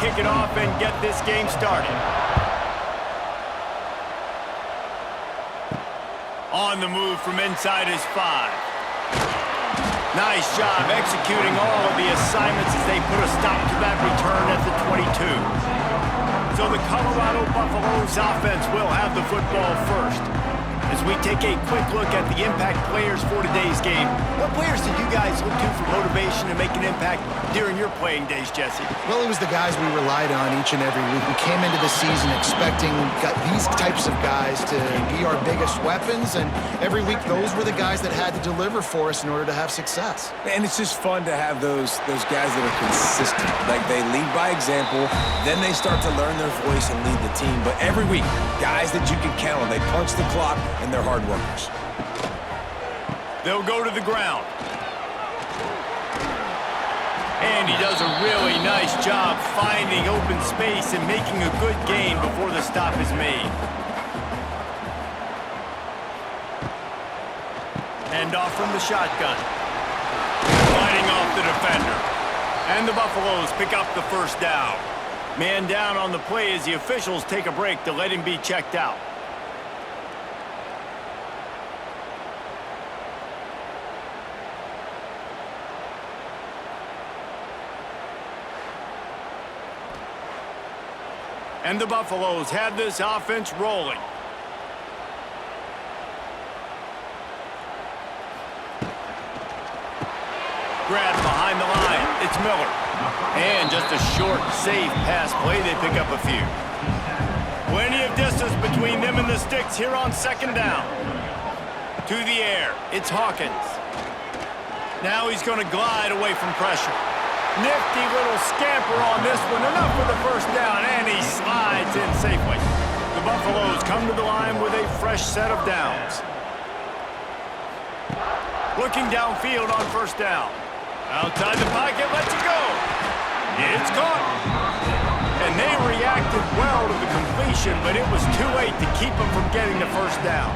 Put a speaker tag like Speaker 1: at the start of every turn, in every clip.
Speaker 1: kick it off and get this game started. On the move from inside his 5. Nice job executing all of the assignments as they put a stop to that return at the 22. So the Colorado Buffaloes offense will have the football first. As we take a quick look at the impact players for today's game, what players did you guys look to for motivation to make an impact during your playing days, Jesse?
Speaker 2: Well, it was the guys we relied on each and every week. We came into the season expecting these types of guys to be our biggest weapons, and every week those were the guys that had to deliver for us in order to have success.
Speaker 3: And it's just fun to have those guys that are consistent. Like, they lead by example, then they start to learn their voice and lead the team. But every week, guys that you can count on, they punch the clock, and they're hard workers.
Speaker 1: They'll go to the ground. And he does a really nice job finding open space and making a good gain before the stop is made. Hand off from the shotgun. Fighting off the defender. And the Buffaloes pick up the first down. Man down on the play as the officials take a break to let him be checked out. And the Buffaloes have this offense rolling. Grab behind the line. It's Miller. And just a short, safe pass play. They pick up a few. Plenty of distance between them and the sticks here on second down. To the air. It's Hawkins. Now he's going to glide away from pressure. Nifty little scamper on this one. Enough for the first down, and he slides in safely. The Buffaloes come to the line with a fresh set of downs. Looking downfield on first down. Outside the pocket, lets it go. It's caught. And they reacted well to the completion, but it was too late to keep them from getting the first down.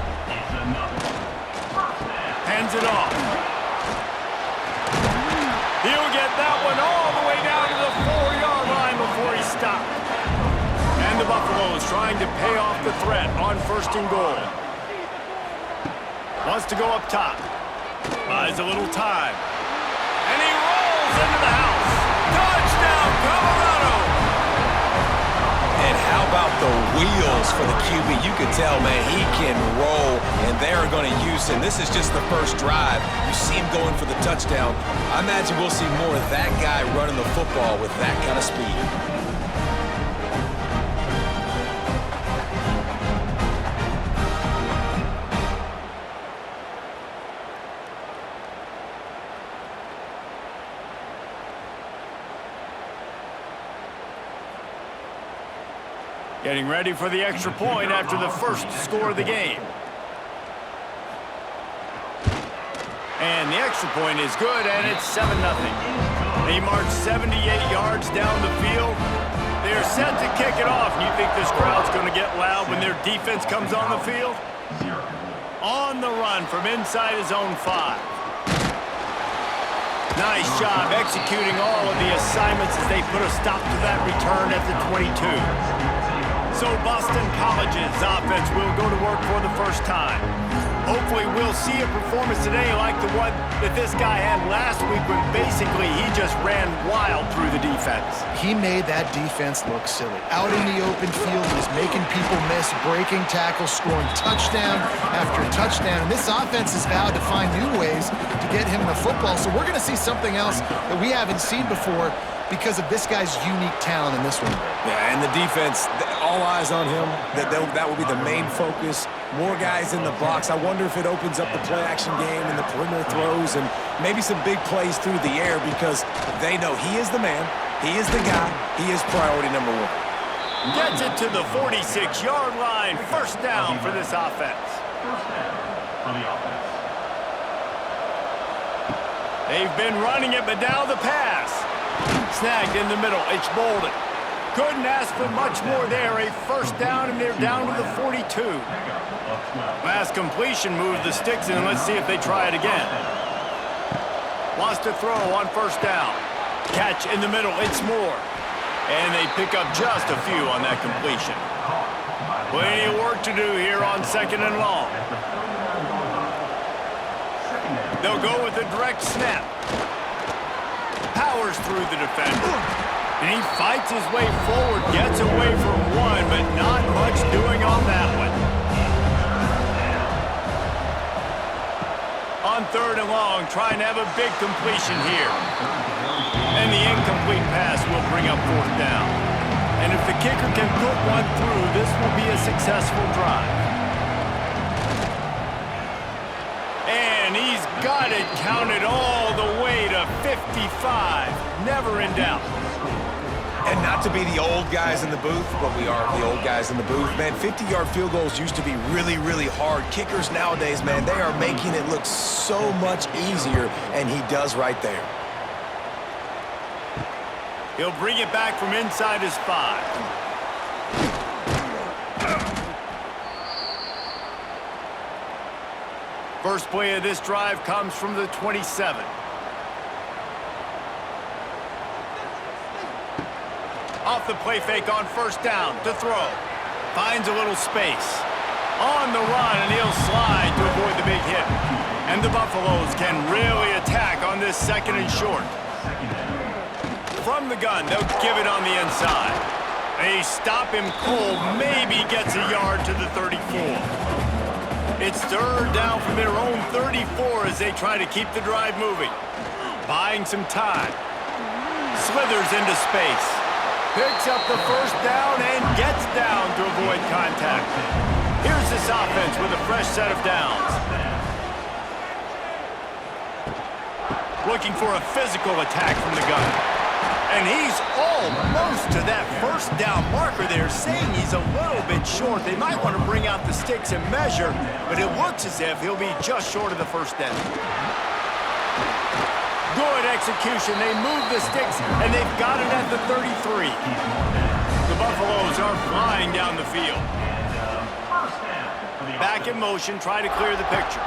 Speaker 1: Hands it off. He'll get that one all the way down to the 4-yard line before he stopped. And the Buffaloes trying to pay off the threat on first and goal. Wants to go up top. Buys a little time. And he rolls into the house. Touchdown, Colorado!
Speaker 3: And how about the wheels for the QB? You can tell, man, he can roll, and they are going to use him. This is just the first drive. You see him going for the touchdown. I imagine we'll see more of that guy running the football with that kind of speed.
Speaker 1: Getting ready for the extra point after the first score of the game. And the extra point is good, and it's 7-0. They march 78 yards down the field. They're set to kick it off. And you think this crowd's going to get loud when their defense comes on the field? On the run from inside his own 5. Nice job executing all of the assignments as they put a stop to that return at the 22. So Boston College's offense will go to work for the first time. Hopefully we'll see a performance today like the one that this guy had last week when basically he just ran wild through the defense.
Speaker 2: He made that defense look silly. Out in the open field, he was making people miss, breaking tackles, scoring touchdown after touchdown. And this offense has vowed to find new ways to get him the football. So we're going to see something else that we haven't seen before because of this guy's unique talent in this one.
Speaker 3: Yeah, and the defense, all eyes on him. That will be the main focus. More guys in the box. I wonder if it opens up the play-action game and the perimeter throws and maybe some big plays through the air because they know he is the man, he is the guy, he is priority number 1.
Speaker 1: Gets it to the 46-yard line. First down for this offense. They've been running it, but now the pass. Snagged in the middle. It's Bolden. Couldn't ask for much more there. A first down, and they're down to the 42. Last completion moved the sticks, and let's see if they try it again. Wants to throw on first down. Catch in the middle. It's Moore. And they pick up just a few on that completion. Plenty of work to do here on 2nd and long. They'll go with a direct snap. Powers through the defender. And he fights his way forward, gets away from one, but not much doing on that one. On 3rd and long, trying to have a big completion here. And the incomplete pass will bring up 4th down. And if the kicker can put one through, this will be a successful drive. And he's got it counted all the way to 55. Never in doubt.
Speaker 3: And not to be the old guys in the booth, but we are the old guys in the booth, man. 50-yard field goals used to be really, really hard. Kickers nowadays, man, they are making it look so much easier, and he does right there.
Speaker 1: He'll bring it back from inside his 5. First play of this drive comes from the 27. Off the play fake on 1st down to throw. Finds a little space. On the run, and he'll slide to avoid the big hit. And the Buffaloes can really attack on this 2nd and short. From the gun, they'll give it on the inside. They stop him cold, maybe gets a yard to the 34. It's 3rd down from their own 34 as they try to keep the drive moving. Buying some time. Slithers into space. Picks up the 1st down and gets down to avoid contact. Here's this offense with a fresh set of downs. Looking for a physical attack from the gun. And he's almost to that 1st down marker there, saying he's a little bit short. They might want to bring out the sticks and measure, but it looks as if he'll be just short of the 1st down. Good execution. They move the sticks, and they've got it at the 33. The Buffaloes are flying down the field. Back in motion, try to clear the picture.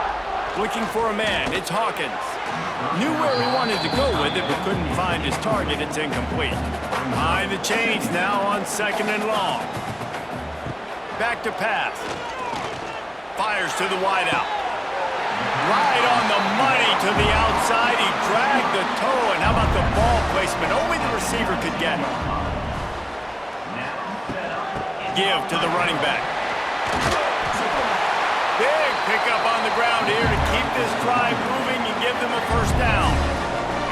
Speaker 1: Looking for a man. It's Hawkins. Knew where he wanted to go with it, but couldn't find his target. It's incomplete. Behind the chains now on 2nd and long. Back to pass. Fires to the wideout. Right on the money to the outside. He dragged the toe, and how about the ball placement? Only the receiver could get it. Give to the running back. Big pickup on the ground here to keep this drive moving and give them a 1st down.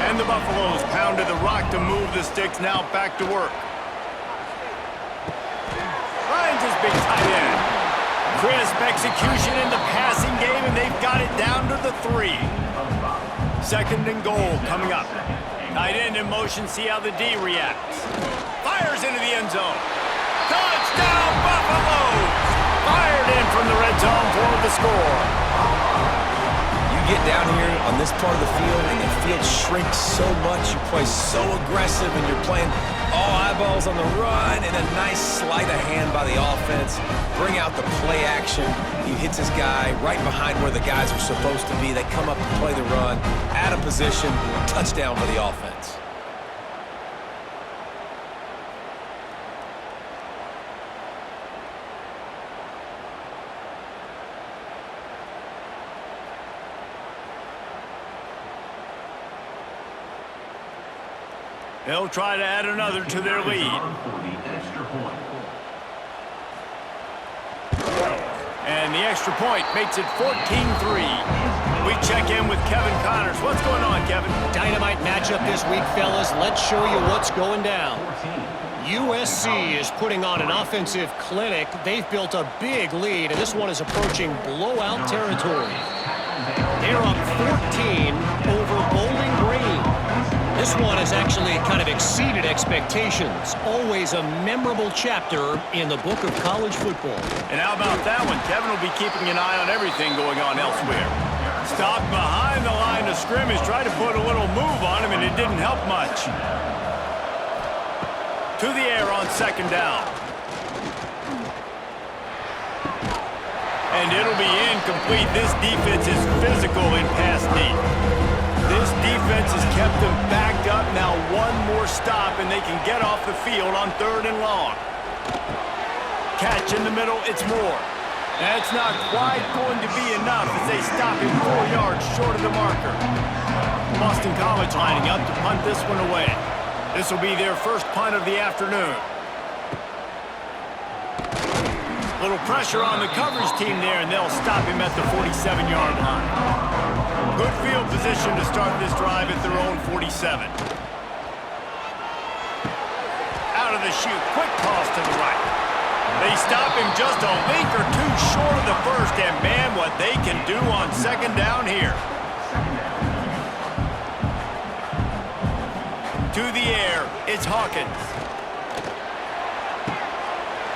Speaker 1: And the Buffaloes pounded the rock to move the sticks, now back to work. Finds his big tight end. Crisp execution in the passing game, and they've got it down to the 3. 2nd and goal coming up. Tight end in motion, see how the D reacts. Fires into the end zone. Touchdown, Buffaloes! Fired in from the red zone for the score.
Speaker 3: You get down here on this part of the field, and the field shrinks so much. You play so aggressive, and you're playing all eyeballs on the run, and a nice sleight of hand by the offense. Bring out the play action. He hits his guy right behind where the guys are supposed to be. They come up to play the run, out of position, touchdown for the offense.
Speaker 1: They'll try to add another to their lead. And the extra point makes it 14-3. We check in with Kevin Connors. What's going on, Kevin?
Speaker 4: Dynamite matchup this week, fellas. Let's show you what's going down. USC is putting on an offensive clinic. They've built a big lead, and this one is approaching blowout territory. They're up 14 over Bowling Green. This one has actually kind of exceeded expectations. Always a memorable chapter in the book of college football.
Speaker 1: And how about that one? Kevin will be keeping an eye on everything going on elsewhere. Stopped behind the line of scrimmage, tried to put a little move on him, and it didn't help much. To the air on 2nd down. And it'll be incomplete. This defense is physical in pass deep. This defense has kept them backed up. Now one more stop, and they can get off the field on 3rd and long. Catch in the middle, it's more. That's not quite going to be enough as they stop him 4 yards short of the marker. Boston College lining up to punt this one away. This will be their first punt of the afternoon. Little pressure on the coverage team there, and they'll stop him at the 47-yard line. Good field position to start this drive at their own 47. Out of the chute, quick toss to the right. They stop him just a link or two short of the first, and man, what they can do on 2nd down here. To the air, it's Hawkins.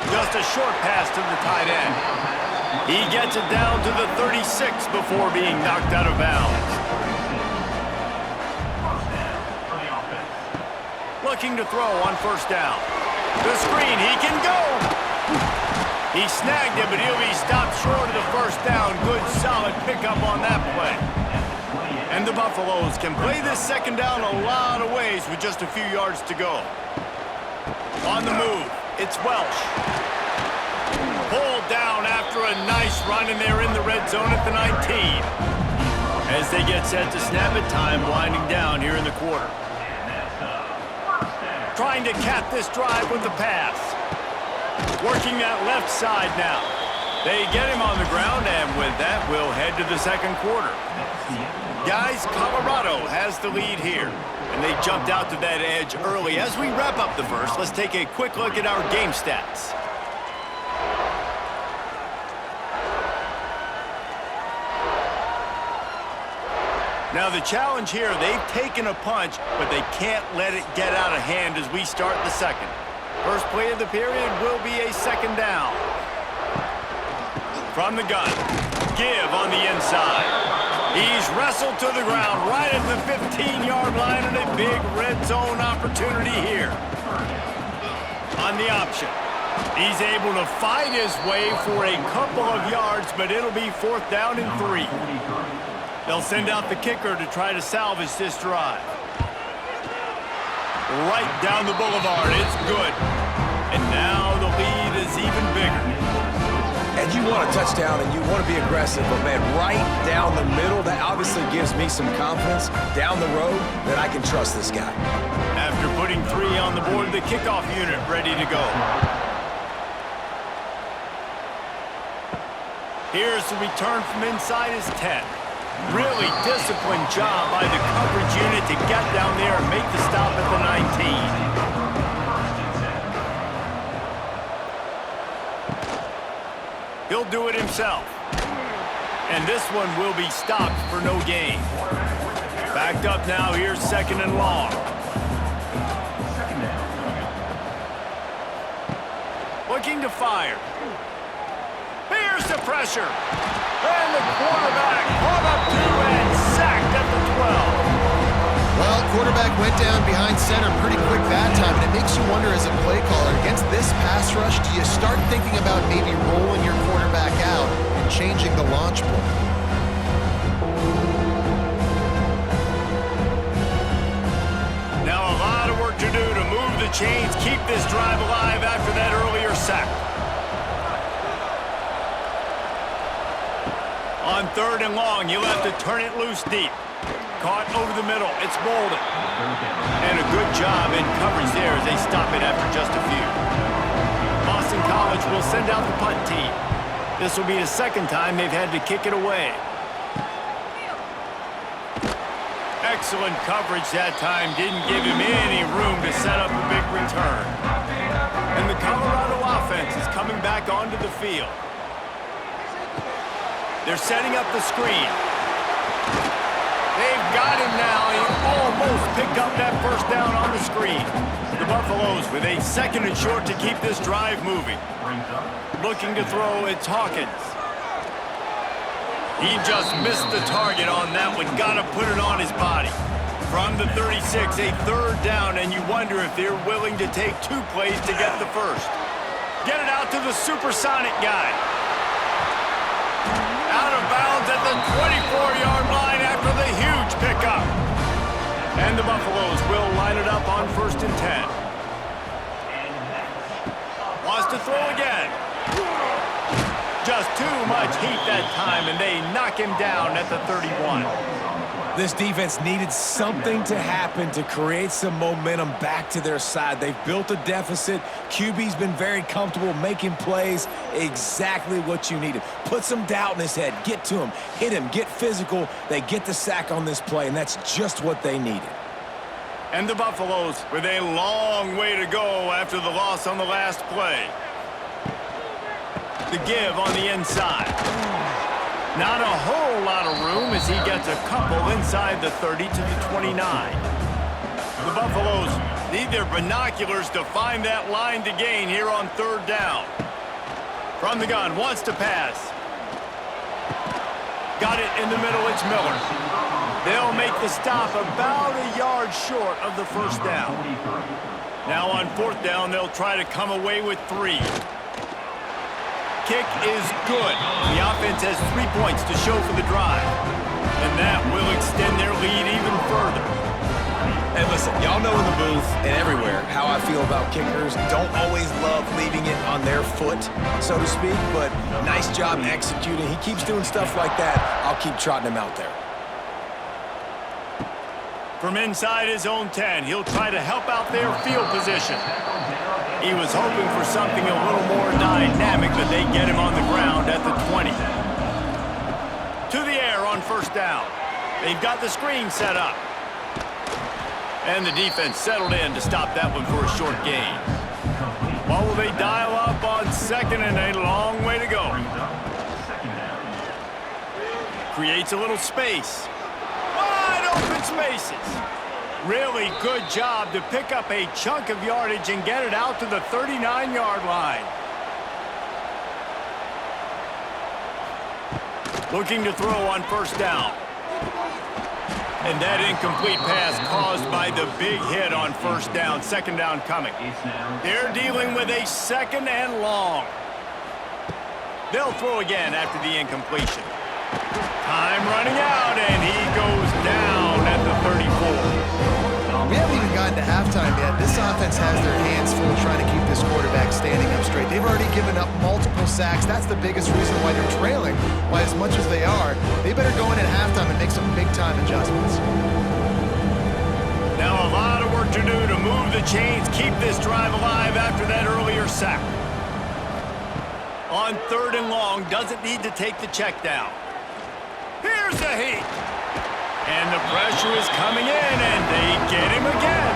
Speaker 1: Just a short pass to the tight end. He gets it down to the 36 before being knocked out of bounds. Looking to throw on 1st down. The screen, he can go! He snagged it, but he'll be stopped short of the 1st down. Good, solid pickup on that play. And the Buffaloes can play this 2nd down a lot of ways with just a few yards to go. On the move, it's Welsh. Pulled down after a nice run, and they're in the red zone at the 19. As they get set to snap it, time winding down here in the quarter. Trying to cap this drive with the pass. Working that left side now. They get him on the ground, and with that, we'll head to the 2nd quarter. Guys, Colorado has the lead here, and they jumped out to that edge early. As we wrap up the first, let's take a quick look at our game stats. Now the challenge here, they've taken a punch, but they can't let it get out of hand as we start the 2nd. First play of the period will be a 2nd down. From the gun, give on the inside. He's wrestled to the ground right at the 15-yard line, and a big red zone opportunity here. On the option, he's able to fight his way for a couple of yards, but it'll be 4th down and 3. They'll send out the kicker to try to salvage this drive. Right down the boulevard, it's good. And now the lead is even bigger.
Speaker 3: And you want a touchdown and you want to be aggressive, but man, right down the middle, that obviously gives me some confidence down the road that I can trust this guy.
Speaker 1: After putting 3 on the board, the kickoff unit ready to go. Here's the return from inside his 10. Really disciplined job by the coverage unit to get down there and make the stop at the 19. He'll do it himself. And this one will be stopped for no gain. Backed up now, here's 2nd and long. Looking to fire. Here's the pressure. And the quarterback caught up to and sacked at the 12.
Speaker 2: Well, quarterback went down behind center pretty quick that time, and it makes you wonder as a play caller, against this pass rush, do you start thinking about maybe rolling your quarterback out and changing the launch point?
Speaker 1: Now a lot of work to do to move the chains, keep this drive alive after that earlier sack. On 3rd and long, you'll have to turn it loose deep. Caught over the middle, it's Bolden. And a good job in coverage there as they stop it after just a few. Boston College will send out the punt team. This will be the 2nd time they've had to kick it away. Excellent coverage that time, didn't give him any room to set up a big return. And the Colorado offense is coming back onto the field. They're setting up the screen. They've got him now. He almost picked up that 1st down on the screen. The Buffaloes with a 2nd and short to keep this drive moving. Looking to throw, it's Hawkins. He just missed the target on that one. Got to put it on his body. From the 36, a 3rd down, and you wonder if they're willing to take 2 plays to get the first. Get it out to the supersonic guy. Out of bounds at the 24-yard line after the huge pickup. And the Buffaloes will line it up on 1st and 10. Wants to throw again. Just too much heat that time, and they knock him down at the 31.
Speaker 3: This defense needed something to happen to create some momentum back to their side. They've built a deficit. QB's been very comfortable making plays. Exactly what you needed. Put some doubt in his head. Get to him. Hit him. Get physical. They get the sack on this play, and that's just what they needed.
Speaker 1: And the Buffaloes with a long way to go after the loss on the last play. The give on the inside. Not a whole lot of room as he gets a couple inside the 30 to the 29. The Buffaloes need their binoculars to find that line to gain here on 3rd down. From the gun, wants to pass. Got it in the middle, it's Miller. They'll make the stop about a yard short of the 1st down. Now on 4th down, they'll try to come away with 3. Kick is good. The offense has 3 points to show for the drive. And that will extend their lead even further.
Speaker 3: Hey, listen, y'all know in the booth and everywhere how I feel about kickers. Don't always love leaving it on their foot, so to speak, but nice job executing. He keeps doing stuff like that. I'll keep trotting him out there.
Speaker 1: From inside his own 10, he'll try to help out their field position. He was hoping for something a little more dynamic, but they get him on the ground at the 20. To the air on 1st down. They've got the screen set up. And the defense settled in to stop that one for a short gain. What will they dial up on 2nd and a long way to go? Creates a little space. Wide open spaces. Really good job to pick up a chunk of yardage and get it out to the 39-yard line. Looking to throw on 1st down. And that incomplete pass caused by the big hit on 1st down. 2nd down coming. They're dealing with a 2nd and long. They'll throw again after the incompletion. Time running out, and he goes down at the 34.
Speaker 2: We haven't even gotten to halftime yet. This offense has their hands full trying to keep this quarterback standing up straight. They've already given up multiple sacks. That's the biggest reason why they're trailing by as much as they are. They better go in at halftime and make some big-time adjustments.
Speaker 1: Now a lot of work to do to move the chains, keep this drive alive after that earlier sack. On 3rd and long, doesn't need to take the check down. Here's the heat. And the pressure is coming in, and they get him again.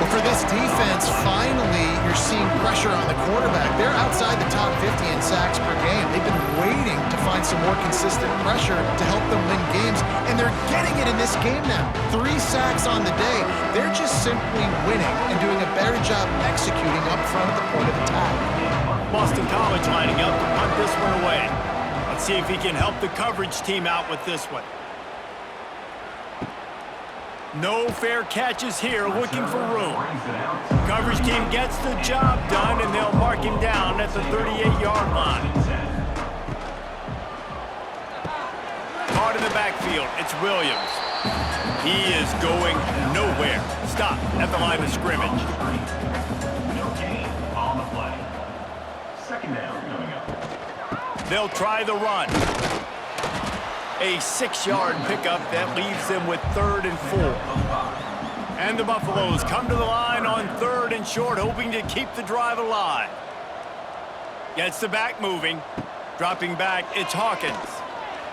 Speaker 2: Well, for this defense, finally, you're seeing pressure on the quarterback. They're outside the top 50 in sacks per game. They've been waiting to find some more consistent pressure to help them win games, and they're getting it in this game now. 3 sacks on the day. They're just simply winning and doing a better job executing up front at the point of attack.
Speaker 1: Boston College lining up to punt this one away. Let's see if he can help the coverage team out with this one. No fair catches here, looking for room. Coverage team gets the job done, and they'll mark him down at the 38-yard line. Caught in the backfield, it's Williams. He is going nowhere. Stop at the line of scrimmage.
Speaker 5: No gain on the play. 2nd down coming up.
Speaker 1: They'll try the run. A 6-yard pickup that leaves them with 3rd and 4. And the Buffaloes come to the line on 3rd and short, hoping to keep the drive alive. Gets the back moving. Dropping back, it's Hawkins.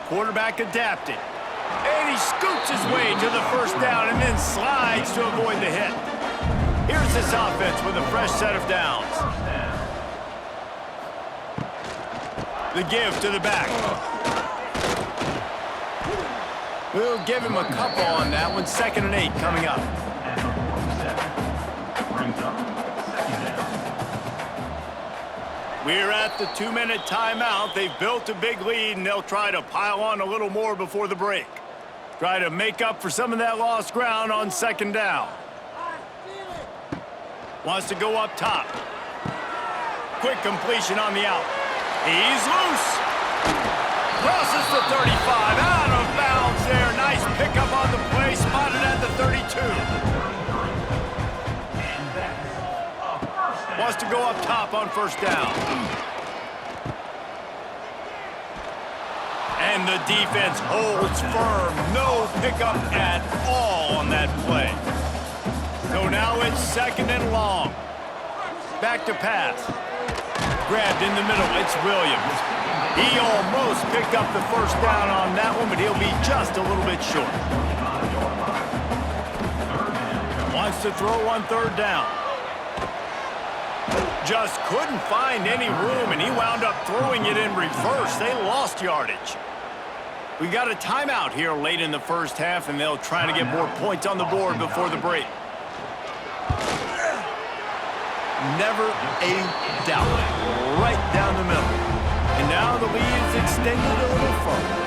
Speaker 1: Quarterback adapting. And he scoots his way to the 1st down and then slides to avoid the hit. Here's this offense with a fresh set of downs. The give to the back. We'll give him a couple on that one. 2nd and 8 coming up. We're at the 2-minute timeout. They've built a big lead, and they'll try to pile on a little more before the break. Try to make up for some of that lost ground on 2nd down. Wants to go up top. Quick completion on the out. He's loose. Crosses the 35, out of bounds there. Nice pickup on the play, spotted at the 32. 2. Wants to go up top on first down. And the defense holds firm. No pickup at all on that play. So now it's 2nd and long. Back to pass. Grabbed in the middle. It's Williams. He almost picked up the first down on that one, but he'll be just a little bit short. Wants to throw on 3rd down. Just couldn't find any room, and he wound up throwing it in reverse. They lost yardage. We got a timeout here late in the first half, and they'll try to get more points on the board before the break. Never a doubt. Right down the middle. And now the lead is extended a little further.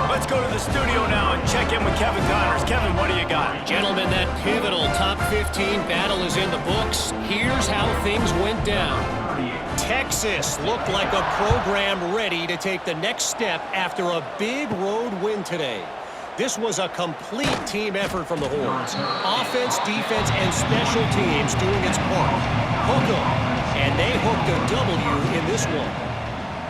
Speaker 1: Let's go to the studio now and check in with Kevin Connors. Kevin, what do you got?
Speaker 4: Gentlemen, that pivotal top 15 battle is in the books. Here's how things went down. Texas looked like a program ready to take the next step after a big road win today. This was a complete team effort from the Horns. Offense, defense, and special teams doing its part. Hook 'em, and they hooked a W in this one.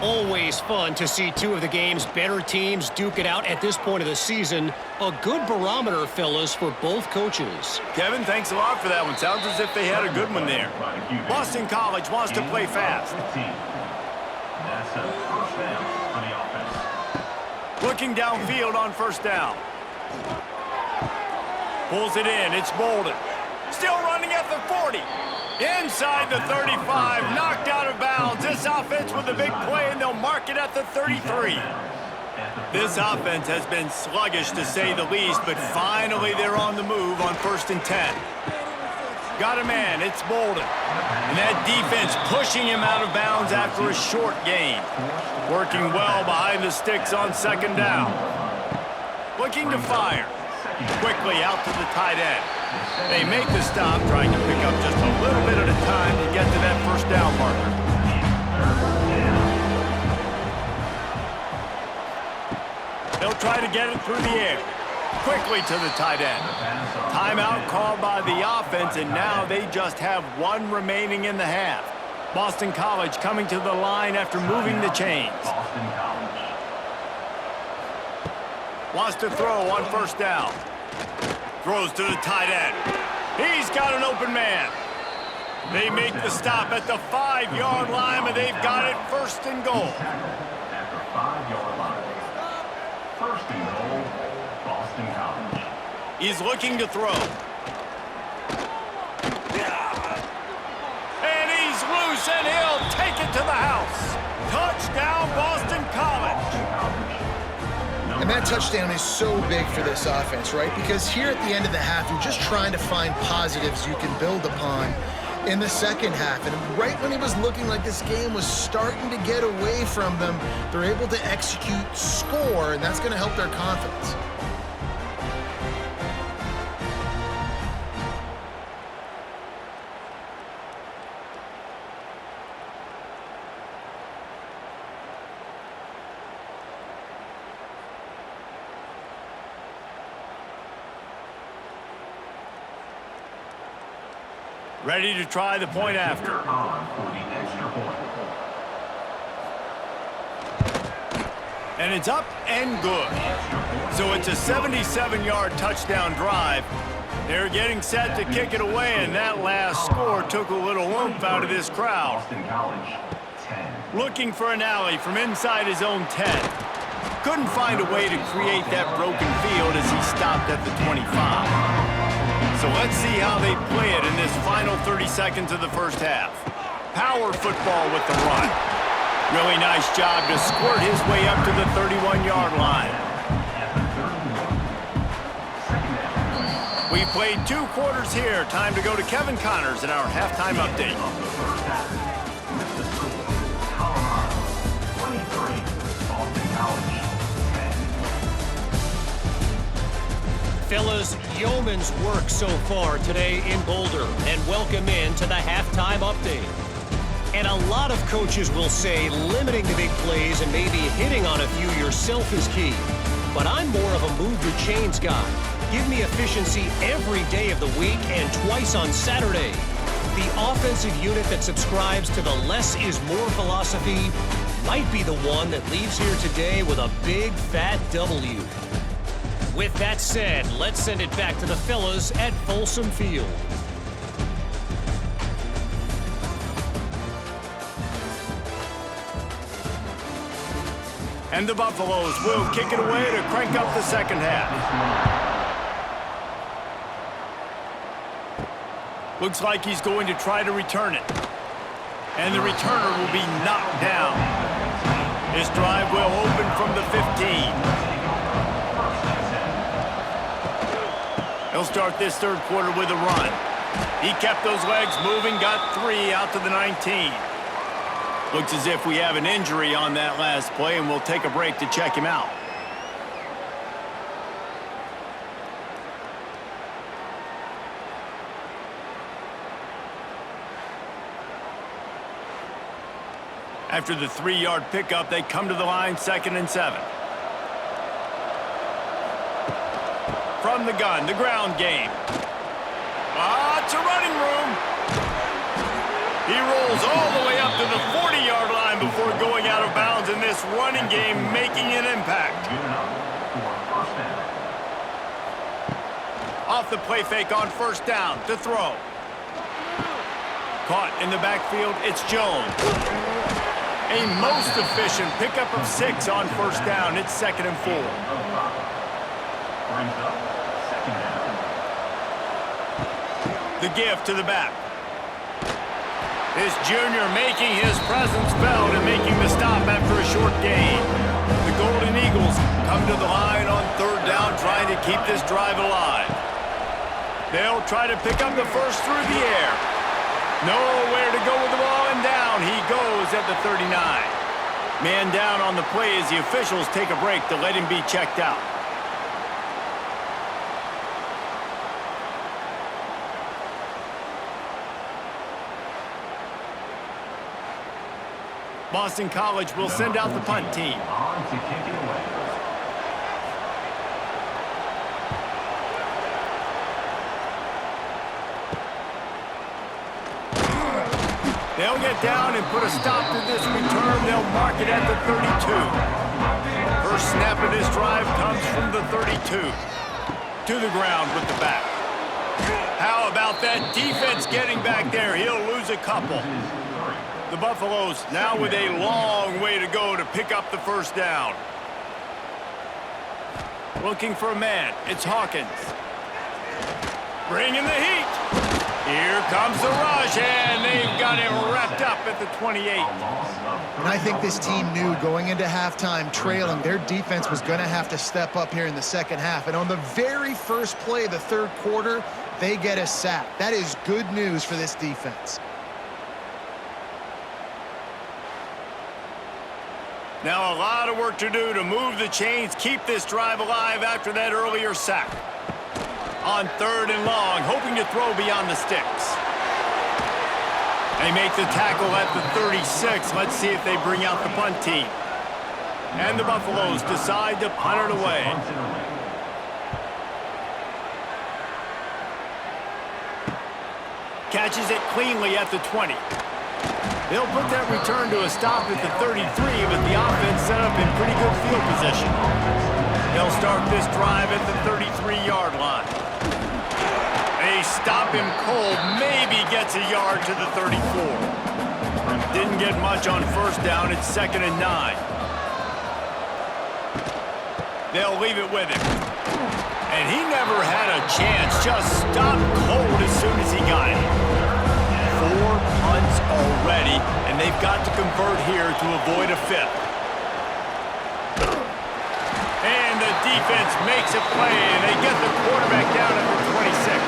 Speaker 4: Always fun to see two of the game's better teams duke it out at this point of the season. A good barometer, fellas, for both coaches.
Speaker 1: Kevin, thanks a lot for that one. Sounds as if they had a good one there. Boston College wants to play fast.
Speaker 5: That's a first down for the offense.
Speaker 1: Looking downfield on first down. Pulls it in. It's Bolden. Still running at the 40. Inside the 35. Knocked out of bounds. This offense with a big play, and they'll mark it at the 33. This offense has been sluggish, to say the least, but finally they're on the move on 1st and 10. Got a man. It's Bolden. And that defense pushing him out of bounds after a short gain. Working well behind the sticks on 2nd down. Looking to fire. Quickly out to the tight end. They make the stop, trying to pick up just a little bit at a time to get to that first down marker. They'll try to get it through the air. Quickly to the tight end. Timeout called by the offense, and now they just have one remaining in the half. Boston College coming to the line after moving the chains. Wants to throw on first down. Throws to the tight end. He's got an open man. They make the stop at the 5-yard line, and they've got it 1st and goal.
Speaker 5: At the 5-yard line. 1st and goal, Boston College.
Speaker 1: He's looking to throw. And he's loose, and he'll take it to the house. Touchdown, Boston College.
Speaker 2: And that touchdown is so big for this offense, right? Because here at the end of the half, you're just trying to find positives you can build upon in the second half. And right when it was looking like this game was starting to get away from them, they're able to execute, score, and that's going to help their confidence.
Speaker 1: Ready to try the point after. And it's up and good. So it's a 77-yard touchdown drive. They're getting set to kick it away, and that last score took a little oomph out of this crowd. Looking for an alley from inside his own 10. Couldn't find a way to create that broken field as he stopped at the 25. So let's see how they play it in this final 30 seconds of the first half. Power football with the run. Really nice job to squirt his way up to the 31-yard line. We played 2 quarters here. Time to go to Kevin Connors in our halftime update.
Speaker 4: Fellas, yeoman's work so far today in Boulder, and welcome in to the halftime update. And a lot of coaches will say limiting the big plays and maybe hitting on a few yourself is key. But I'm more of a move the chains guy. Give me efficiency every day of the week and twice on Saturday. The offensive unit that subscribes to the less is more philosophy might be the one that leaves here today with a big fat W. With that said, let's send it back to the fellas at Folsom Field.
Speaker 1: And the Buffaloes will kick it away to crank up the second half. Looks like he's going to try to return it. And the returner will be knocked down. This drive will open from the 15. He'll start this third quarter with a run. He kept those legs moving, got 3 out to the 19. Looks as if we have an injury on that last play, and we'll take a break to check him out. After the 3-yard pickup, they come to the line, 2nd and 7. From the gun, the ground game. It's a running room. He rolls all the way up to the 40-yard line before going out of bounds in this running game, making an impact. Off the play fake on first down to throw. Caught in the backfield, it's Jones. A most efficient pickup of 6 on first down. It's 2nd and 4. The give to the back. This junior making his presence felt and making the stop after a short gain. The Golden Eagles come to the line on third down, trying to keep this drive alive. They'll try to pick up the first through the air. Nowhere to go with the ball, and down he goes at the 39. Man down on the play as the officials take a break to let him be checked out. Boston College will send out the punt team.
Speaker 5: On to kick it away.
Speaker 1: They'll get down and put a stop to this return. They'll mark it at the 32. First snap of this drive comes from the 32. To the ground with the back. How about that defense getting back there? He'll lose a couple. The Buffaloes now with a long way to go to pick up the first down. Looking for a man. It's Hawkins. Bringing the heat. Here comes the rush, and they've got him wrapped up at the 28.
Speaker 2: And I think this team knew going into halftime trailing, their defense was going to have to step up here in the second half. And on the very first play of the third quarter, they get a sack. That is good news for this defense.
Speaker 1: Now a lot of work to do to move the chains, keep this drive alive after that earlier sack. On third and long, hoping to throw beyond the sticks. They make the tackle at the 36. Let's see if they bring out the punt team. And the Buffaloes decide to punt it away. Catches it cleanly at the 20. They'll put that return to a stop at the 33, but the offense set up in pretty good field position. They'll start this drive at the 33-yard line. They stop him cold, maybe gets a yard to the 34. Didn't get much on first down. It's 2nd and 9. They'll leave it with him. And he never had a chance. Just stopped cold as soon as he got it. 4 punts already, and they've got to convert here to avoid a 5th. And the defense makes a play, and they get the quarterback down at the 26.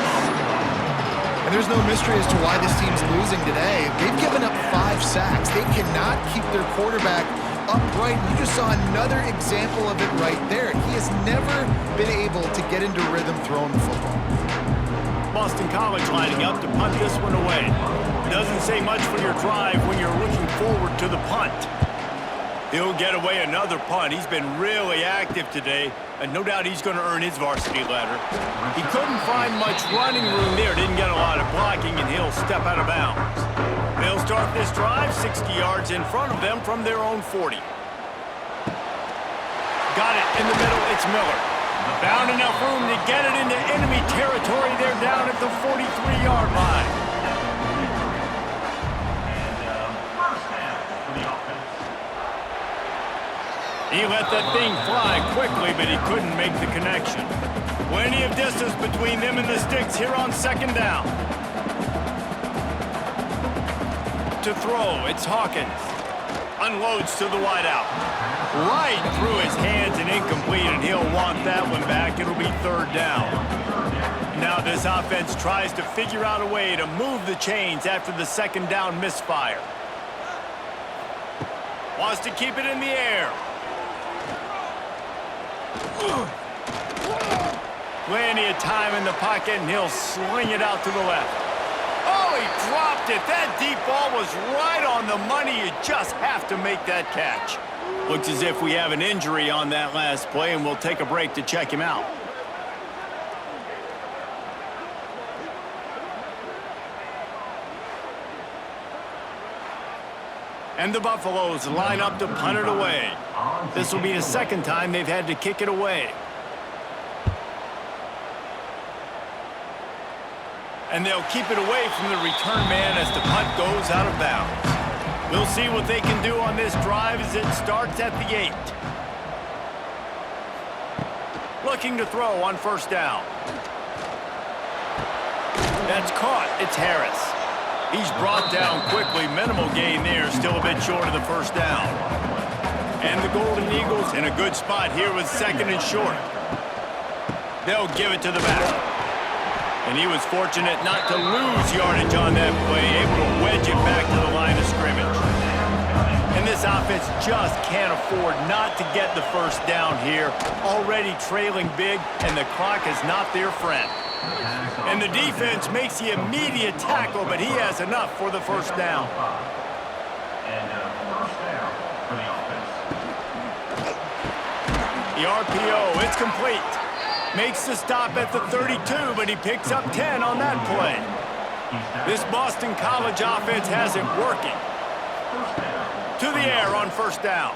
Speaker 2: And there's no mystery as to why this team's losing today. They've given up 5 sacks. They cannot keep their quarterback upright. You just saw another example of it right there. He has never been able to get into rhythm throwing the football.
Speaker 1: Boston College lining up to punt this one away. Doesn't say much for your drive when you're looking forward to the punt. He'll get away another punt. He's been really active today, and no doubt he's going to earn his varsity letter. He couldn't find much running room there, didn't get a lot of blocking, and he'll step out of bounds. They'll start this drive 60 yards in front of them from their own 40. Got it in the middle, it's Miller. Found enough room to get it into enemy territory. They're down at the 43-yard line.
Speaker 5: First down for the offense.
Speaker 1: He let that thing fly quickly, but he couldn't make the connection. Plenty of distance between them and the sticks here on second down. To throw, it's Hawkins. Unloads to the wideout. Right through his hands and incomplete, and he'll want that one back. It'll be third down. Now this offense tries to figure out a way to move the chains after the second down misfire. Wants to keep it in the air. Plenty of time in the pocket, and he'll sling it out to the left. Oh, he dropped it. That deep ball was right on the money. You just have to make that catch. Looks as if we have an injury on that last play, and we'll take a break to check him out. And the Buffaloes line up to punt it away. This will be the second time they've had to kick it away. And they'll keep it away from the return man as the punt goes out of bounds. We'll see what they can do on this drive as it starts at the 8. Looking to throw on first down. That's caught. It's Harris. He's brought down quickly. Minimal gain there. Still a bit short of the first down. And the Golden Eagles in a good spot here with second and short. They'll give it to the back. And he was fortunate not to lose yardage on that play, able to wedge it back to the line of scrimmage. And this offense just can't afford not to get the first down here. Already trailing big, and the clock is not their friend. And the defense makes the immediate tackle, but he has enough for the first down.
Speaker 5: And first down for the offense.
Speaker 1: The RPO, it's complete. Makes the stop at the 32, but he picks up 10 on that play. This Boston College offense has it working. To the air on first down.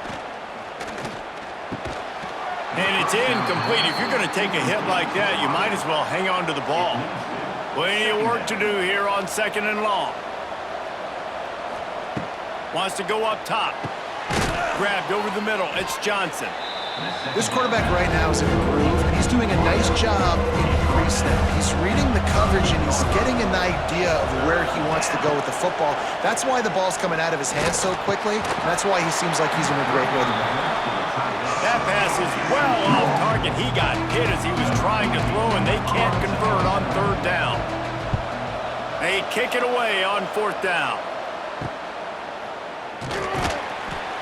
Speaker 1: And it's incomplete. If you're going to take a hit like that, you might as well hang on to the ball. Plenty of work to do here on second and long. Wants to go up top. Grabbed over the middle. It's Johnson.
Speaker 2: This quarterback right now is in the groove, and he's doing a nice job in pre-snap. He's reading the coverage, and he's getting an idea of where he wants to go with the football. That's why the ball's coming out of his hands so quickly, and that's why he seems like he's in a great rhythm right now.
Speaker 1: That pass is well off target. He got hit as he was trying to throw, and they can't convert on third down. They kick it away on fourth down.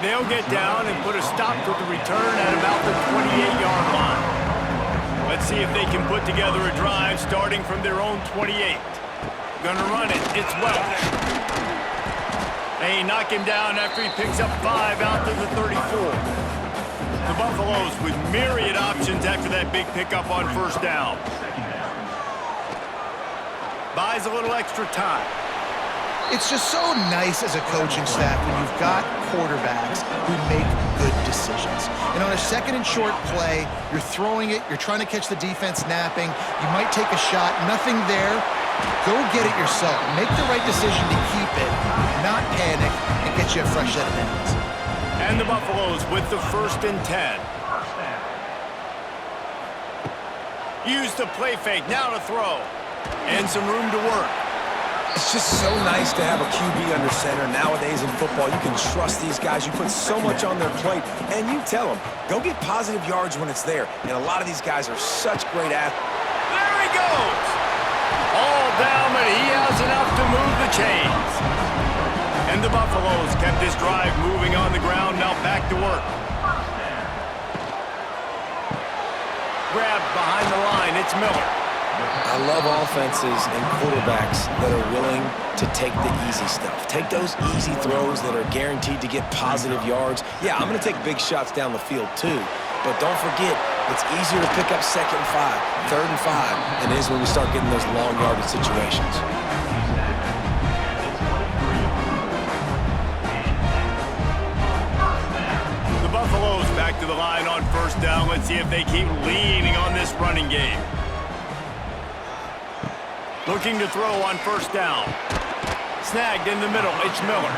Speaker 1: They'll get down and put a stop to the return at about the 28-yard line. Let's see if they can put together a drive starting from their own 28. Gonna run it. It's Welch. They knock him down after he picks up 5 out to the 34. The Buffaloes with myriad options after that big pickup on first down. Buys a little extra time.
Speaker 2: It's just so nice as a coaching staff when you've got quarterbacks who make good decisions. And on a second and short play, you're throwing it, you're trying to catch the defense napping, you might take a shot, nothing there. Go get it yourself. Make the right decision to keep it, not panic, and get you a fresh set of downs.
Speaker 1: And the Buffaloes with the 1st and 10. Use the play fake, now to throw. And some room to work.
Speaker 3: It's just so nice to have a QB under center. Nowadays in football, you can trust these guys. You put so much on their plate, and you tell them, go get positive yards when it's there. And a lot of these guys are such great athletes.
Speaker 1: There he goes! All down, but he has enough to move the chains. And the Buffaloes kept this drive moving on the ground, now back to work. Grabbed behind the line, it's Miller.
Speaker 3: I love offenses and quarterbacks that are willing to take the easy stuff. Take those easy throws that are guaranteed to get positive yards. Yeah, I'm going to take big shots down the field too. But don't forget, it's easier to pick up 2nd and 5, 3rd and 5 than it is when we start getting those long yardage situations.
Speaker 1: The Buffaloes back to the line on 1st down. Let's see if they keep leaning on this running game. Looking to throw on 1st down. Snagged in the middle. It's Miller.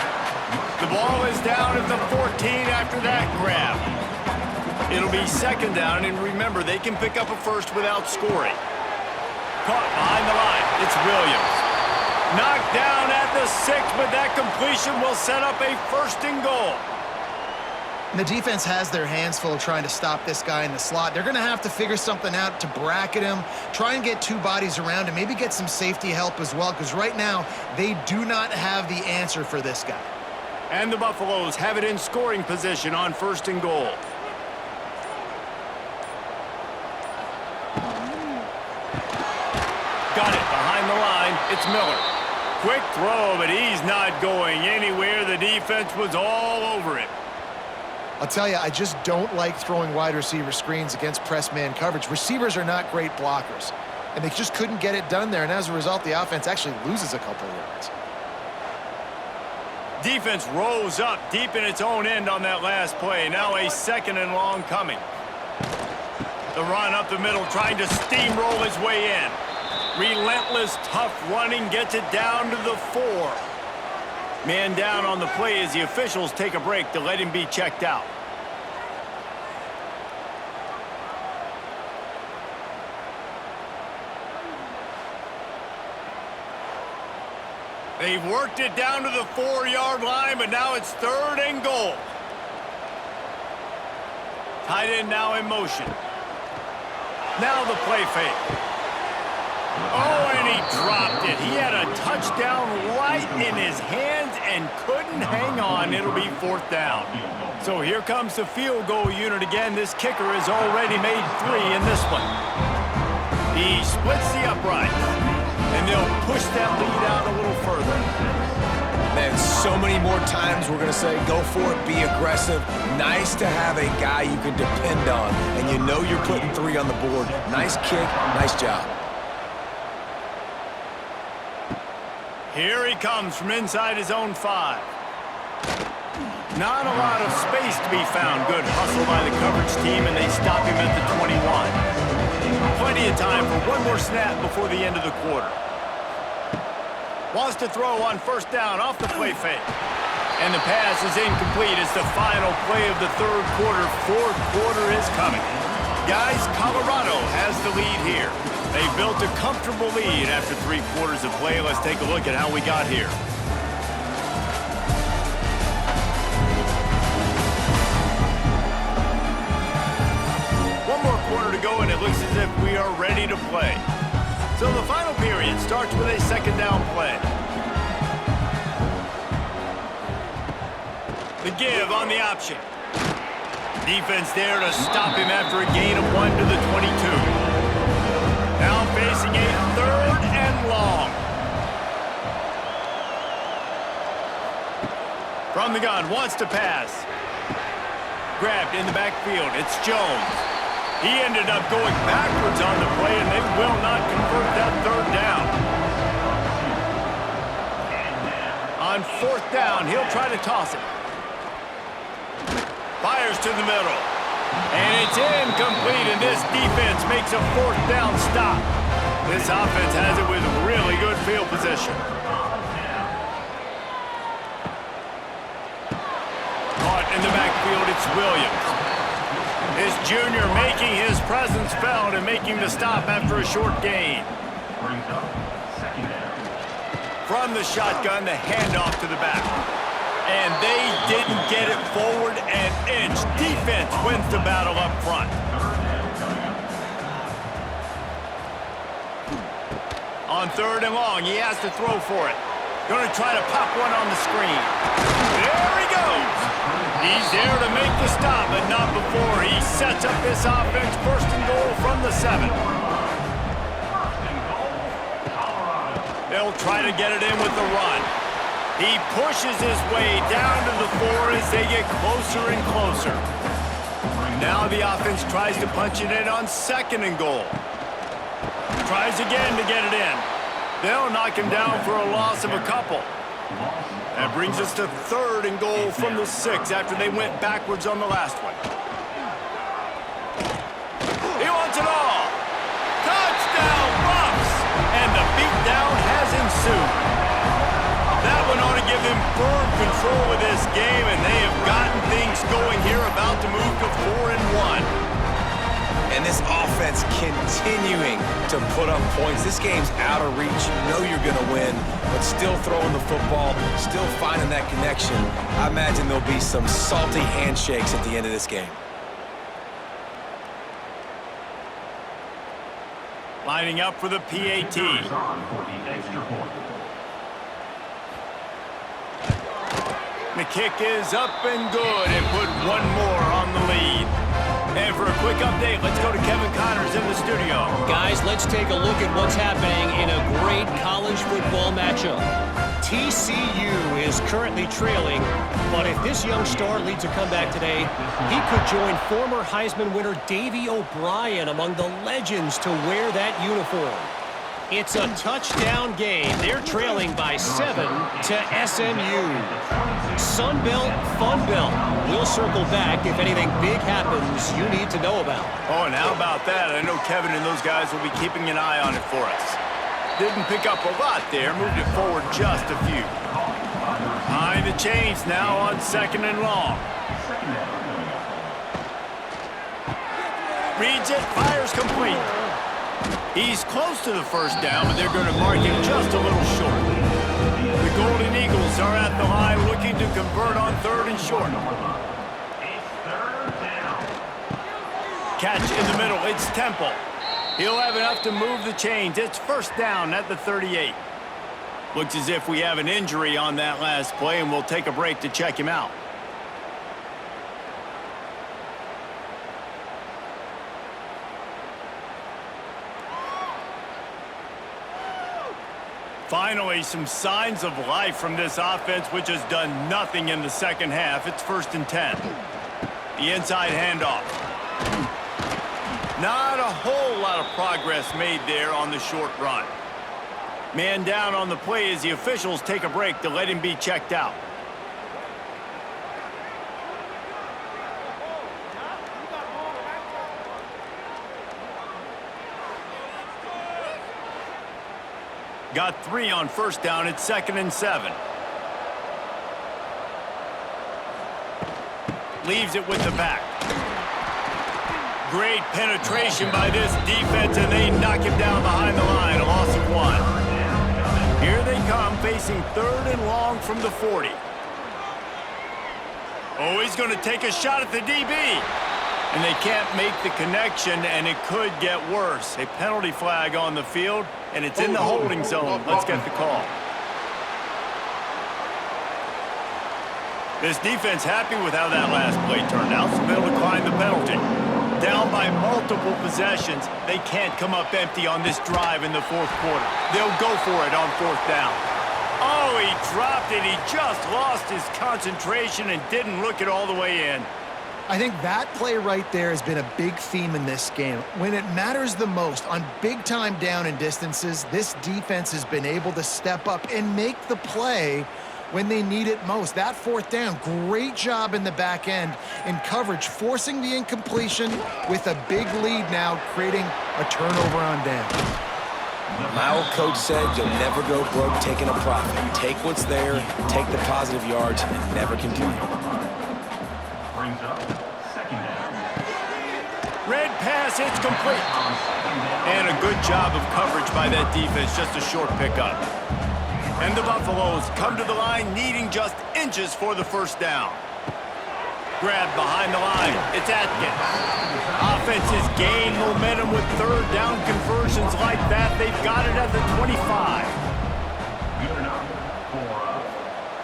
Speaker 1: The ball is down at the 14 after that grab. It'll be 2nd down, and remember, they can pick up a first without scoring. Caught behind the line. It's Williams. Knocked down at the 6, but that completion will set up a 1st and goal.
Speaker 2: And the defense has their hands full trying to stop this guy in the slot. They're going to have to figure something out to bracket him, try and get 2 bodies around him, maybe get some safety help as well, because right now they do not have the answer for this guy.
Speaker 1: And the Buffaloes have it in scoring position on 1st and goal. Got it behind the line. It's Miller. Quick throw, but he's not going anywhere. The defense was all over it.
Speaker 2: I'll tell you, I just don't like throwing wide receiver screens against press man coverage. Receivers are not great blockers, and they just couldn't get it done there, and as a result, the offense actually loses a couple of yards.
Speaker 1: Defense rose up deep in its own end on that last play. Now a 2nd and long coming. The run up the middle, trying to steamroll his way in. Relentless, tough running gets it down to the 4. Man down on the play as the officials take a break to let him be checked out. They've worked it down to the 4-yard line, but now it's 3rd and goal. Tight end now in motion. Now the play fake. Oh, and he dropped it. He had a touchdown right in his hands and couldn't hang on. It'll be 4th down. So here comes the field goal unit again. This kicker has already made 3 in this one. He splits the uprights, and they'll push that lead out a little further.
Speaker 3: Man, so many more times we're going to say, go for it, be aggressive. Nice to have a guy you can depend on, and you know you're putting 3 on the board. Nice kick, nice job.
Speaker 1: Here he comes from inside his own 5. Not a lot of space to be found. Good hustle by the coverage team, and they stop him at the 21. Plenty of time for one more snap before the end of the quarter. Wants to throw on 1st down off the play fake. And the pass is incomplete. It's the final play of the 3rd quarter. 4th quarter is coming. Guys, Colorado has the lead here. They've built a comfortable lead after 3 quarters of play. Let's take a look at how we got here. One more quarter to go, and it looks as if we are ready to play. So the final period starts with a 2nd down play. The give on the option. Defense there to stop him after a gain of 1 to the 22. Now facing a 3rd and long. From the gun, wants to pass. Grabbed in the backfield, it's Jones. He ended up going backwards on the play, and they will not convert that 3rd down. On 4th down, he'll try to toss it. Fires to the middle. And it's incomplete, and this defense makes a 4th down stop. This offense has it with really good field position. Caught in the backfield, it's Williams. This junior making his presence felt and making the stop after a short gain. From the shotgun, the handoff to the back. And they didn't get it forward an inch. Defense wins the battle up front. On 3rd and long, he has to throw for it. Going to try to pop one on the screen. There he goes. He's there to make the stop, but not before he sets up this offense. 1st and goal from the 7. They'll try to get it in with the run. He pushes his way down to the 4 as they get closer and closer. Now the offense tries to punch it in on 2nd and goal. Tries again to get it in. They'll knock him down for a loss of a couple. That brings us to 3rd and goal from the 6 after they went backwards on the last one. He wants it all. Touchdown, Buffs! And the beatdown has ensued. That one ought to give them firm control of this game, and they have gotten things going here, about to move to 4-1.
Speaker 3: And this offense continuing to put up points. This game's out of reach. You know you're going to win, but still throwing the football, still finding that connection. I imagine there'll be some salty handshakes at the end of this game.
Speaker 1: Lining up for the PAT. The kick is up and good, and put one more on the lead. And for a quick update, let's go to Kevin Connors in the studio.
Speaker 4: Guys, let's take a look at what's happening in a great college football matchup. TCU is currently trailing, but if this young star leads a comeback today, he could join former Heisman winner Davey O'Brien among the legends to wear that uniform. It's a touchdown game. They're trailing by 7 to SMU. Sun Belt, Fun Belt. We'll circle back if anything big happens you need to know about.
Speaker 1: Oh, and how about that? I know Kevin and those guys will be keeping an eye on it for us. Didn't pick up a lot there, moved it forward just a few. Behind the chains now on 2nd and long. Reads it, fires complete. He's close to the 1st down, but they're going to mark him just a little short. The Golden Eagles are at the line looking to convert on 3rd and short. Catch in the middle, it's Temple. He'll have enough to move the chains. It's 1st down at the 38. Looks as if we have an injury on that last play, and we'll take a break to check him out. Finally, some signs of life from this offense, which has done nothing in the 2nd half. It's 1st and 10. The inside handoff. Not a whole lot of progress made there on the short run. Man down on the play as the officials take a break to let him be checked out. Got 3 on 1st down. It's 2nd and 7. Leaves it with the back. Great penetration by this defense, and they knock him down behind the line. A loss of 1. Here they come, facing 3rd and long from the 40. Oh, he's going to take a shot at the DB. And they can't make the connection, and it could get worse. A penalty flag on the field, and it's in the holding zone. Let's get the call. This defense happy with how that last play turned out, so they'll decline the penalty. Down by multiple possessions, they can't come up empty on this drive in the 4th quarter. They'll go for it on 4th down. Oh, he dropped it. He just lost his concentration and didn't look it all the way in.
Speaker 2: I think that play right there has been a big theme in this game. When it matters the most, on big-time down and distances, this defense has been able to step up and make the play when they need it most. That 4th down, great job in the back end in coverage, forcing the incompletion with a big lead now, creating a turnover on down.
Speaker 3: My old coach said you'll never go broke taking a profit. Take what's there, take the positive yards, and never complain.
Speaker 5: Brings up 2nd down.
Speaker 1: Red pass, it's complete. And a good job of coverage by that defense, just a short pickup. And the Buffaloes come to the line needing just inches for the 1st down. Grabbed behind the line, it's Atkins. Offenses gain momentum with 3rd down conversions like that. They've got it at the 25.
Speaker 5: Good enough for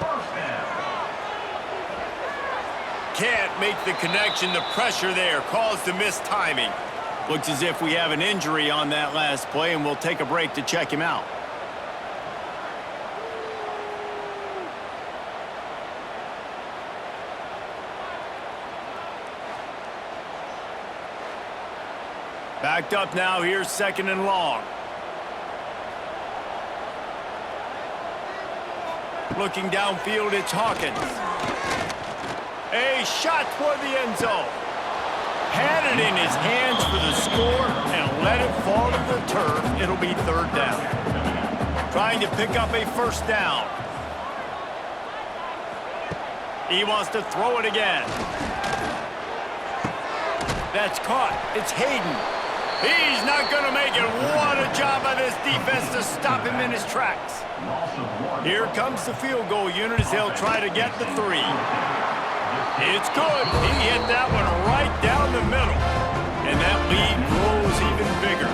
Speaker 5: 1st down.
Speaker 1: Can't make the connection. The pressure there caused the missed timing. Looks as if we have an injury on that last play, and we'll take a break to check him out. Backed up now, here's 2nd and long. Looking downfield, it's Hawkins. A shot toward the end zone. Had it in his hands for the score and let it fall to the turf. It'll be 3rd down. Trying to pick up a 1st down. He wants to throw it again. That's caught. It's Hayden. He's not going to make it. What a job by this defense to stop him in his tracks. Here comes the field goal unit as they'll try to get the 3. It's good. He hit that one right down the middle. And that lead grows even bigger.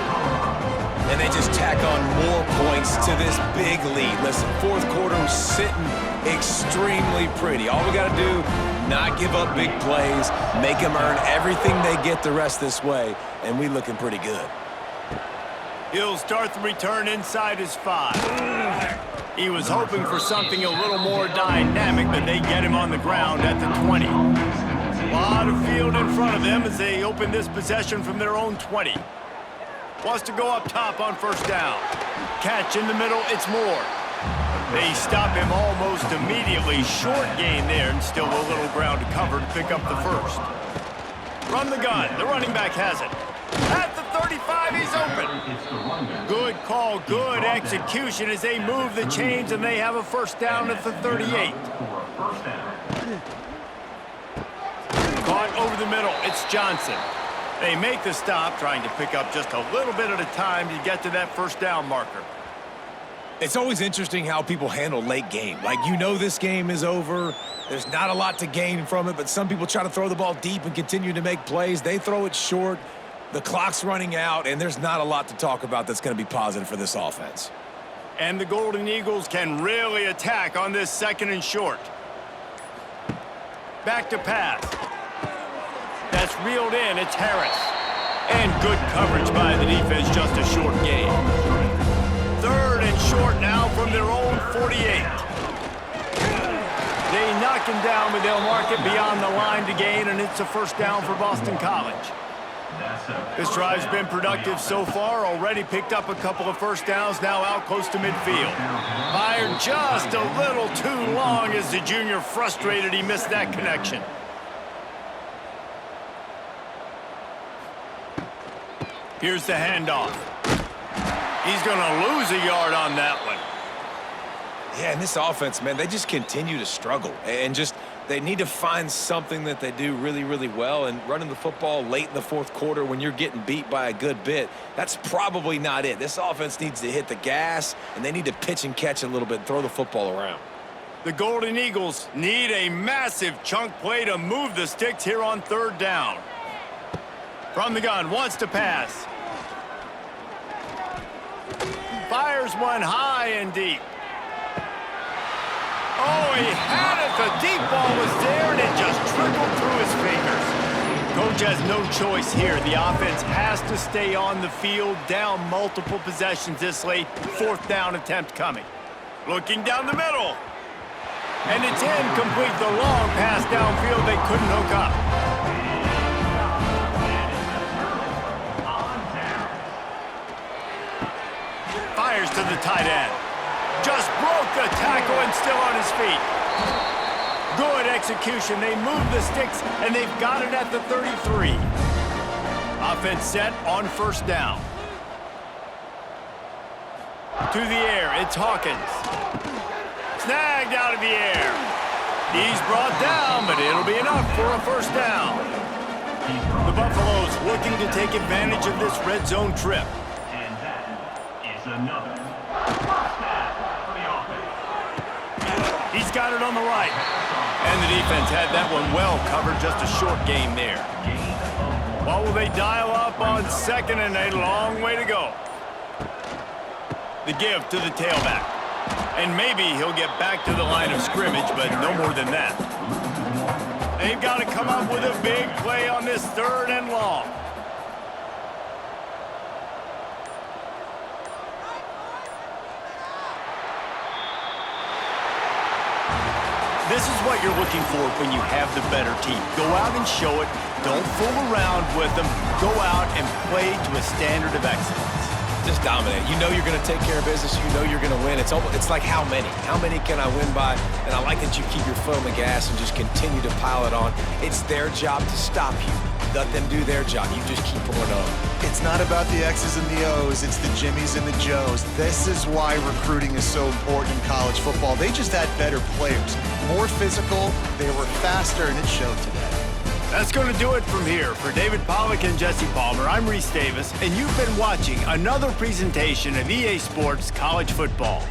Speaker 3: And they just tack on more points to this big lead. Listen, 4th quarter was sitting extremely pretty. All we got to do, not give up big plays, make them earn everything they get the rest this way, and we looking pretty good.
Speaker 1: He'll start the return inside his 5. He was hoping for something a little more dynamic, but they get him on the ground at the 20. A lot of field in front of them as they open this possession from their own 20. Wants to go up top on 1st down. Catch in the middle, it's Moore. They stop him almost immediately. Short gain there, and still a little ground to cover to pick up the 1st. Run the gun. The running back has it. At the 35, he's open. Good call, good execution as they move the chains, and they have a 1st down at the 38. Caught over the middle. It's Johnson. They make the stop, trying to pick up just a little bit at a time to get to that 1st down marker.
Speaker 3: It's always interesting how people handle late game. Like, you know this game is over. There's not a lot to gain from it, but some people try to throw the ball deep and continue to make plays. They throw it short. The clock's running out, and there's not a lot to talk about that's going to be positive for this offense.
Speaker 1: And the Golden Eagles can really attack on this 2nd and short. Back to pass. That's reeled in. It's Harris. And good coverage by the defense, just a short gain. 3rd and short now from their own 48. They knock him down, but they'll mark it beyond the line to gain, and it's a 1st down for Boston College. This drive's been productive so far. Already picked up a couple of 1st downs, now out close to midfield. Fired just a little too long as the junior frustrated he missed that connection. Here's the handoff. He's going to lose a yard on that one.
Speaker 3: Yeah, and this offense, man, they just continue to struggle. And just, they need to find something that they do really, really well. And running the football late in the 4th quarter when you're getting beat by a good bit, that's probably not it. This offense needs to hit the gas, and they need to pitch and catch a little bit and throw the football around.
Speaker 1: The Golden Eagles need a massive chunk play to move the sticks here on 3rd down. From the gun, wants to pass. Fires one high and deep. Oh, he had it. The deep ball was there, and it just trickled through his fingers. Coach has no choice here. The offense has to stay on the field, down multiple possessions this late. 4th down attempt coming. Looking down the middle. And it's incomplete. The long pass downfield, they couldn't hook up. Fires to the tight end. Just broke the tackle and still on his feet. Good execution. They move the sticks, and they've got it at the 33. Offense set on 1st down. To the air, it's Hawkins. Snagged out of the air. He's brought down, but it'll be enough for a 1st down. The Buffaloes looking to take advantage of this red zone trip.
Speaker 5: And that is another first down for the offense.
Speaker 1: He's got it on the right. And the defense had that one well covered, just a short game there. What will they dial up on 2nd and a long way to go? The give to the tailback. And maybe he'll get back to the line of scrimmage, but no more than that. They've got to come up with a big play on this 3rd and long. This is what you're looking for when you have the better team. Go out and show it. Don't fool around with them. Go out and play to a standard of excellence.
Speaker 3: Just dominate. You know you're going to take care of business. You know you're going to win. It's like how many? How many can I win by? And I like that you keep your foot on the gas and just continue to pile it on. It's their job to stop you. Let them do their job. You just keep pouring on.
Speaker 2: It's not about the X's and the O's. It's the Jimmies and the Joes. This is why recruiting is so important in college football. They just had better players, more physical, they were faster, and it showed today.
Speaker 1: That's going to do it from here. For David Pollack and Jesse Palmer, I'm Reese Davis, and you've been watching another presentation of EA Sports College Football.